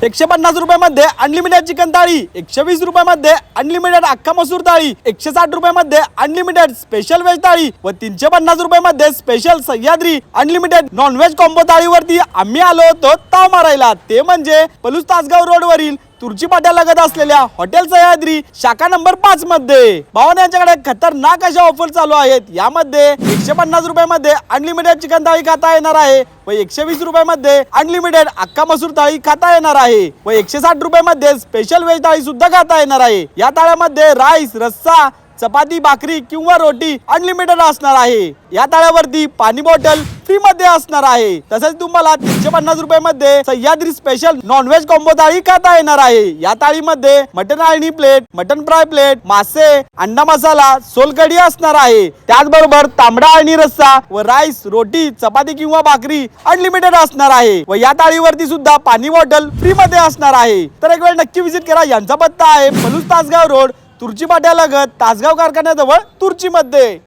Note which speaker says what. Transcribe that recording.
Speaker 1: 150 रुपयामध्ये unlimited chicken थाळी, 120 रुपयामध्ये अनलिमिटेड अख्खा मसूर थाळी, 160 रुपयामध्ये अनलिमिटेड स्पेशल व्हेज थाळी व 350 रुपयामध्ये special Sahyadri unlimited non veg combo थाळीवरती आम्ही आलो होतो ताव मारायला। ते म्हणजे पलूस तासगाव रोड वरील तुर्ची पाट्यालगत असलेल्या हॉटेल सह्याद्री शाखा नंबर 5 मध्ये। भावाने यांच्याकडे खतरनाक अशा ऑफर चालू आहेत। यामध्ये 150 रुपयामध्ये अनलिमिटेड चिकन थाळी खाता येणार आहे व 120 रुपयामध्ये अनलिमिटेड अख्खा मसूर थाळी खाता येणार आहे व 160 रुपयामध्ये स्पेशल व्हेज थाळी सुद्धा खाता येणार आहे। या थाळ्यामध्ये राईस, रस्सा, चपाती, भाकरी किंवा रोटी अनलिमिटेड असणार आहे। या थाळ्यावरती पाणी बॉटल फ्री मध्ये असणार आहे। तसेच तुम्हाला 350 रुपयामध्ये सह्याद्री स्पेशल नॉनव्हेज कॉम्बो थाळी खाता येणार आहे। या थाळीमध्ये मटन आळणी प्लेट, मटन फ्राय प्लेट, मासे, अंडा मसाला, सोलकढी असणार आहे। त्याचबरोबर तांबडा आळणी रस्सा व राईस, रोटी, चपाती किंवा भाकरी अनलिमिटेड असणार आहे व या थाळीवरती सुद्धा पाणी बॉटल फ्री मध्ये असणार आहे। तर एक वेळ नक्की विजिट करा। यांचा पत्ता आहे पलूस तासगाव रोड, तुर्ची पाट्यालगत, तासगाव कारखान्याजवळ, तुर्ची मध्ये।